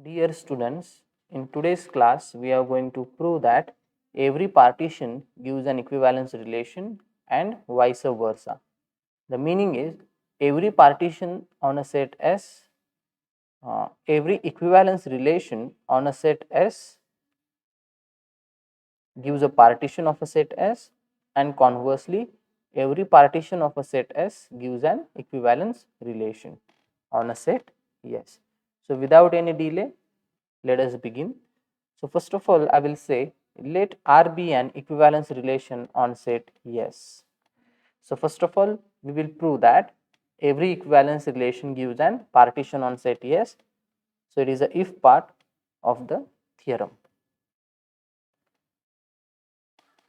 Dear students, in today's class we are going to prove that every partition gives an equivalence relation and vice versa. The meaning is every partition on a set S, every equivalence relation on a set S gives a partition of a set S, and conversely every partition of a set S gives an equivalence relation on a set S. So, without any delay, let us begin. So, first of all, I will say let R be an equivalence relation on set S. So, first of all, we will prove that every equivalence relation gives an partition on set S. So, it is a if part of the theorem.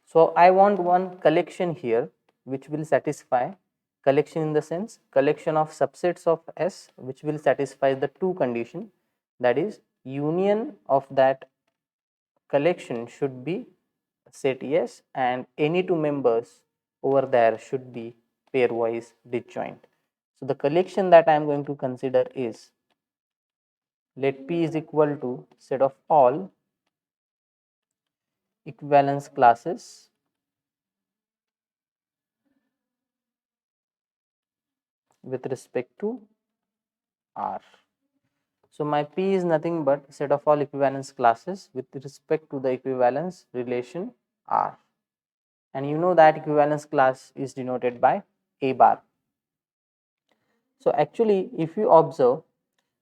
So, I want one collection here which will satisfy, collection in the sense collection of subsets of S which will satisfy the two condition, that is union of that collection should be set S and any two members over there should be pairwise disjoint. So, the collection that I am going to consider is, let P is equal to set of all equivalence classes with respect to R. So, my P is nothing but set of all equivalence classes with respect to the equivalence relation R, and you know that equivalence class is denoted by A bar. So, actually if you observe,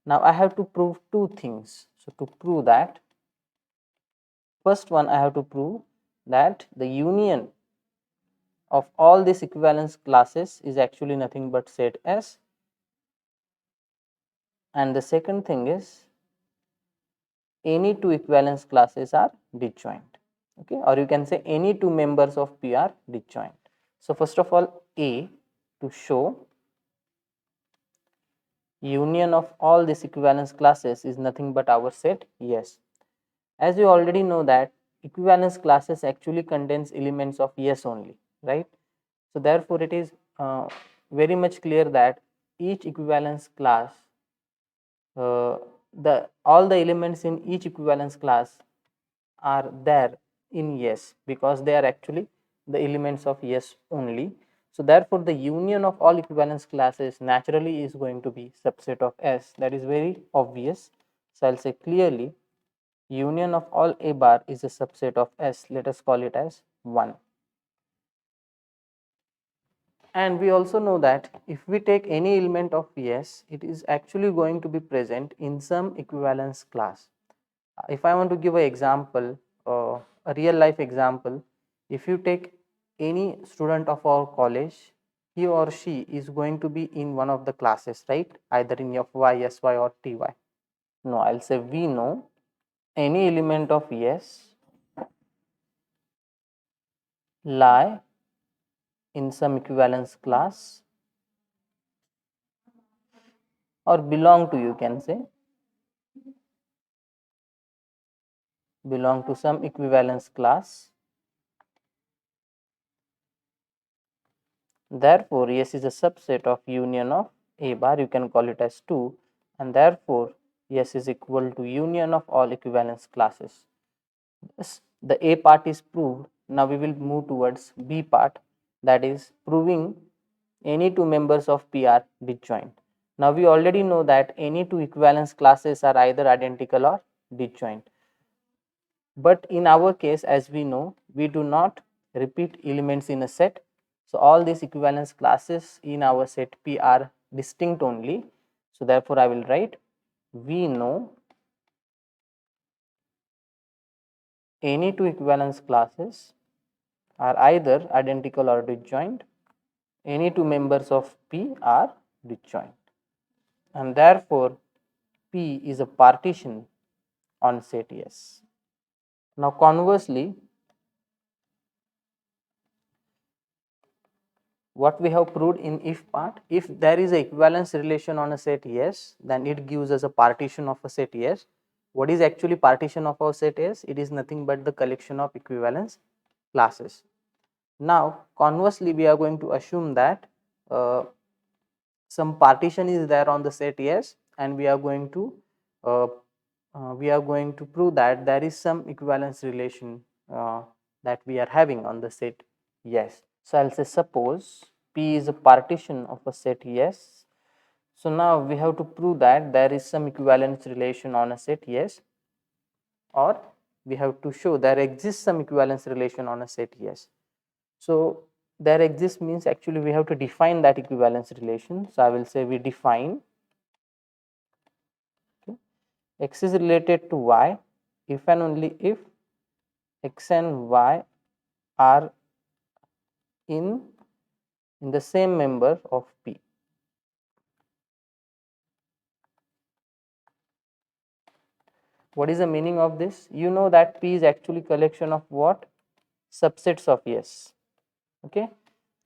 now I have to prove two things. So, to prove that, first one I have to prove that the union of all these equivalence classes is actually nothing but set S, and the second thing is any two equivalence classes are disjoint, okay, or you can say any two members of P are disjoint. So, first of all, A, to show union of all these equivalence classes is nothing but our set S. As you already know that equivalence classes actually contains elements of S only, right? So, therefore, it is very much clear that each equivalence class, all the elements in each equivalence class are there in S because they are actually the elements of S only. So, therefore, the union of all equivalence classes naturally is going to be subset of S. That is very obvious. So, I will say clearly union of all A bar is a subset of S. Let us call it as 1. And we also know that if we take any element of S, it is actually going to be present in some equivalence class. If I want to give an example, a real life example, if you take any student of our college, he or she is going to be in one of the classes, right? Either in Fy, Sy or Ty. No, I'll say we know any element of S lie in some equivalence class or belong to, you can say, belong to some equivalence class. Therefore, S is a subset of union of A bar, you can call it as 2, and therefore, S is equal to union of all equivalence classes. Thus, the A part is proved. Now, we will move towards B part, that is proving any two members of P are disjoint. Now, we already know that any two equivalence classes are either identical or disjoint. But in our case, as we know, we do not repeat elements in a set. So, all these equivalence classes in our set P are distinct only. So, therefore, I will write we know any two equivalence classes are either identical or disjoint. Any two members of P are disjoint, and therefore, P is a partition on set S. Now, conversely, what we have proved in if part, if there is a equivalence relation on a set S, then it gives us a partition of a set S. What is actually partition of our set S? It is nothing but the collection of equivalence classes. Now, conversely, we are going to assume that some partition is there on the set S, and we are going to we are going to prove that there is some equivalence relation that we are having on the set yes. So I'll say suppose P is a partition of a set yes. So now we have to prove that there is some equivalence relation on a set yes, or we have to show there exists some equivalence relation on a set yes. So there exists means actually we have to define that equivalence relation. So I will say we define x is related to y if and only if x and y are in the same member of P. What is the meaning of this? You know that P is actually collection of what? Subsets of yes. Okay.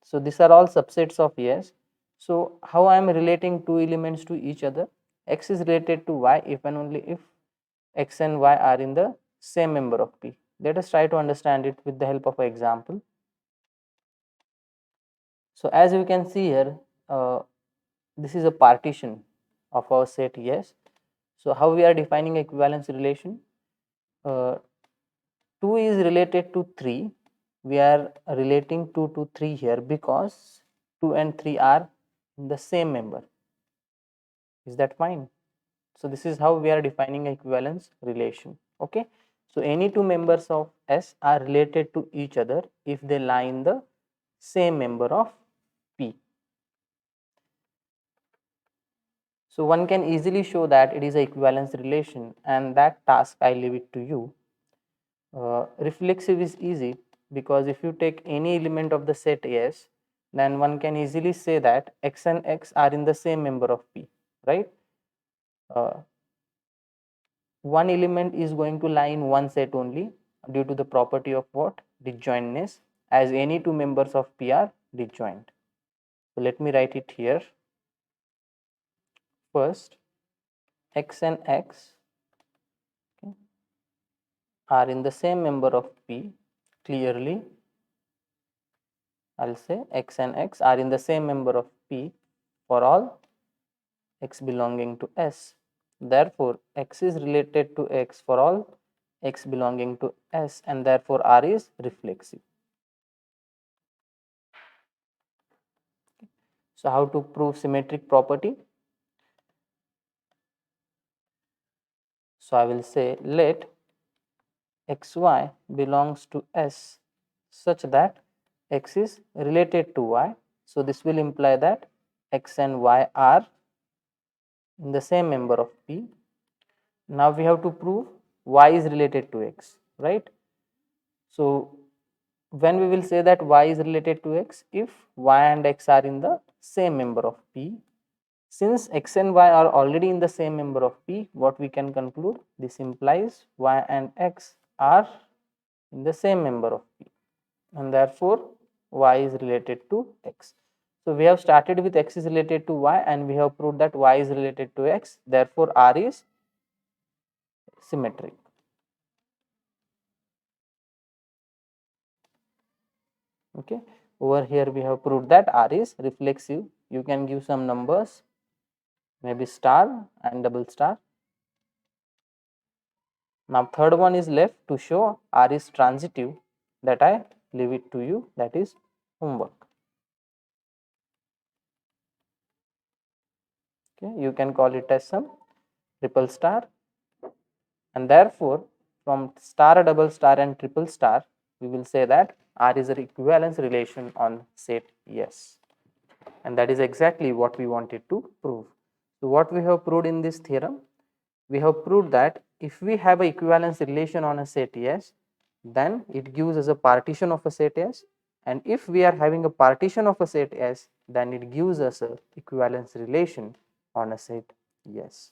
So these are all subsets of yes. So how I am relating two elements to each other? X is related to y if and only if x and y are in the same member of P. Let us try to understand it with the help of an example. So as you can see here, this is a partition of our set yes. So how we are defining equivalence relation? 2 is related to 3. We are relating 2 to 3 here because 2 and 3 are in the same member. Is that fine? So this is how we are defining equivalence relation. Okay. So any two members of S are related to each other if they lie in the same member of P. So one can easily show that it is an equivalence relation, and that task I leave it to you. Reflexive is easy because if you take any element of the set S, then one can easily say that x and x are in the same member of P, right? One element is going to lie in one set only due to the property of what? Disjointness, as any two members of P are disjoint. So let me write it here. First, x and x, okay, are in the same member of P. Clearly, I'll say x and x are in the same member of P for all x belonging to S. Therefore, x is related to x for all x belonging to S, and therefore R is reflexive. So how to prove symmetric property? So I will say let xy belongs to S such that x is related to y. So this will imply that x and y are in the same member of P. Now we have to prove y is related to x, right? So when we will say that y is related to x, if y and x are in the same member of P. Since x and y are already in the same member of P, what we can conclude? This implies y and x are in the same member of P, and therefore y is related to x. So we have started with x is related to y, and we have proved that y is related to x, therefore R is symmetric. Okay, over here we have proved that R is reflexive. You can give some numbers, maybe star and double star. Now third one is left to show R is transitive, that I leave it to you, that is homework. Okay, you can call it as some triple star, and therefore from star, double star and triple star we will say that R is an equivalence relation on set yes, and that is exactly what we wanted to prove. So what we have proved in this theorem? We have proved that if we have an equivalence relation on a set S, then it gives us a partition of a set S, and if we are having a partition of a set S, then it gives us a equivalence relation on a set S.